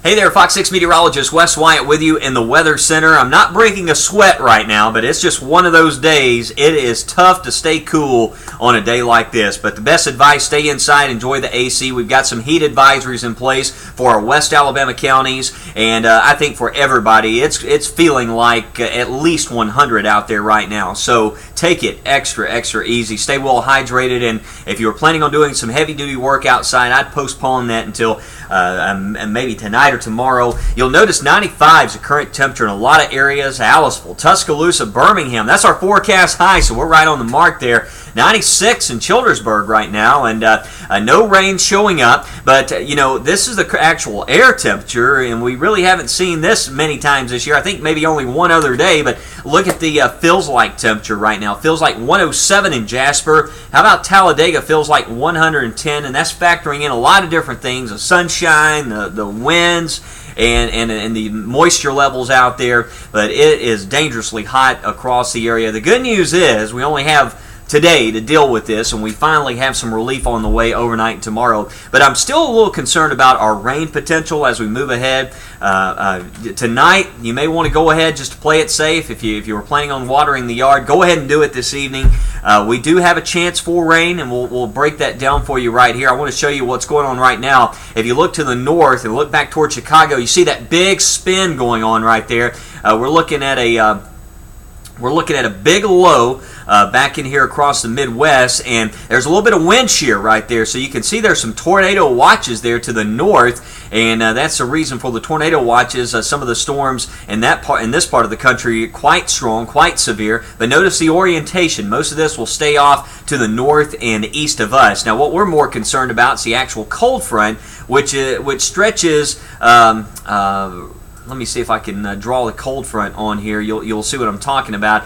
Hey there, Fox 6 meteorologist Wes Wyatt with you in the Weather Center. I'm not breaking a sweat right now, but it's just one of those days. It is tough to stay cool on a day like this, but the best advice, stay inside, enjoy the AC. We've got some heat advisories in place for our West Alabama counties, and I think for everybody, it's feeling like at least 100 out there right now. So take it extra easy. Stay well hydrated, and if you were planning on doing some heavy-duty work outside, I'd postpone that until maybe tonight or tomorrow. You'll notice 95 is the current temperature in a lot of areas. Aliceville, Tuscaloosa, Birmingham. That's our forecast high, so we're right on the mark there. 96 in Childersburg right now, and no rain showing up. But, this is the actual air temperature, and we really haven't seen this many times this year. I think maybe only one other day, but look at the feels like temperature right now. Feels like 107 in Jasper. How about Talladega? Feels like 110, and that's factoring in a lot of different things, the sunshine, the winds, and the moisture levels out there. But it is dangerously hot across the area. The good news is we only have today to deal with this, and we finally have some relief on the way overnight and tomorrow. But I'm still a little concerned about our rain potential as we move ahead. Tonight, you may want to go ahead just to play it safe. If you were planning on watering the yard, go ahead and do it this evening. We do have a chance for rain, and we'll break that down for you right here. I want to show you what's going on right now. If you look to the north and look back toward Chicago, you see that big spin going on right there. We're looking at a big low back in here across the Midwest, and there's a little bit of wind shear right there, so you can see there's some tornado watches there to the north, and that's the reason for the tornado watches. Some of the storms in this part of the country quite strong, quite severe, but notice the orientation. Most of this will stay off to the north and east of us. Now, what we're more concerned about is the actual cold front, which stretches. Let me see if I can draw the cold front on here. You'll see what I'm talking about.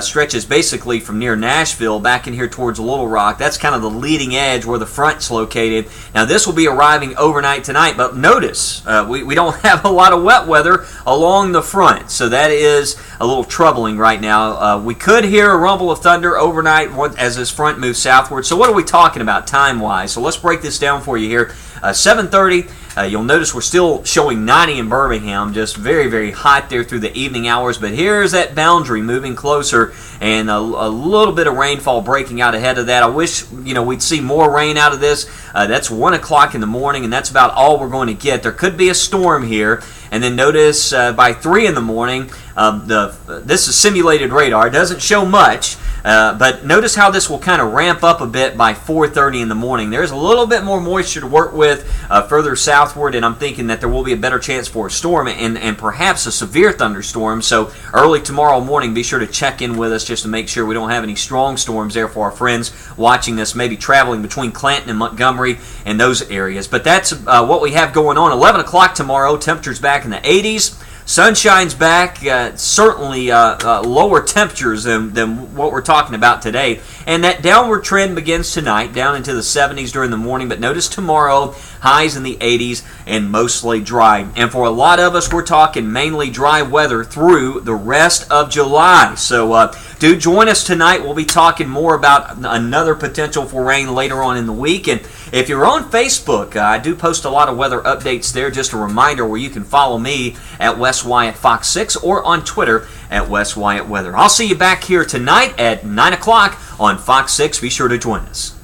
Stretches basically from near Nashville back in here towards Little Rock. That's kind of the leading edge where the front's located. Now, this will be arriving overnight tonight, but notice we don't have a lot of wet weather along the front, so that is a little troubling right now. We could hear a rumble of thunder overnight as this front moves southward. So what are we talking about time-wise? So let's break this down for you here. 7:30. You'll notice we're still showing 90 in Birmingham, just very hot there through the evening hours. But here's that boundary moving closer, and a little bit of rainfall breaking out ahead of that. I wish we'd see more rain out of this. That's 1 o'clock in the morning, and that's about all we're going to get. There could be a storm here, and then notice by 3 in the morning, this is simulated radar. It doesn't show much. But notice how this will kind of ramp up a bit by 4:30 in the morning. There's a little bit more moisture to work with further southward, and I'm thinking that there will be a better chance for a storm and perhaps a severe thunderstorm. So early tomorrow morning, be sure to check in with us just to make sure we don't have any strong storms there for our friends watching this, maybe traveling between Clanton and Montgomery and those areas. But that's what we have going on. 11 o'clock tomorrow, temperatures back in the 80s. Sunshine's back, certainly lower temperatures than what we're talking about today. And that downward trend begins tonight, down into the 70s during the morning. But notice tomorrow, highs in the 80s and mostly dry. And for a lot of us, we're talking mainly dry weather through the rest of July. So do join us tonight. We'll be talking more about another potential for rain later on in the week. And if you're on Facebook, I do post a lot of weather updates there. Just a reminder where you can follow me at Wes Wyatt Fox 6 or on Twitter at Wes Wyatt Weather. I'll see you back here tonight at 9 o'clock on Fox 6. Be sure to join us.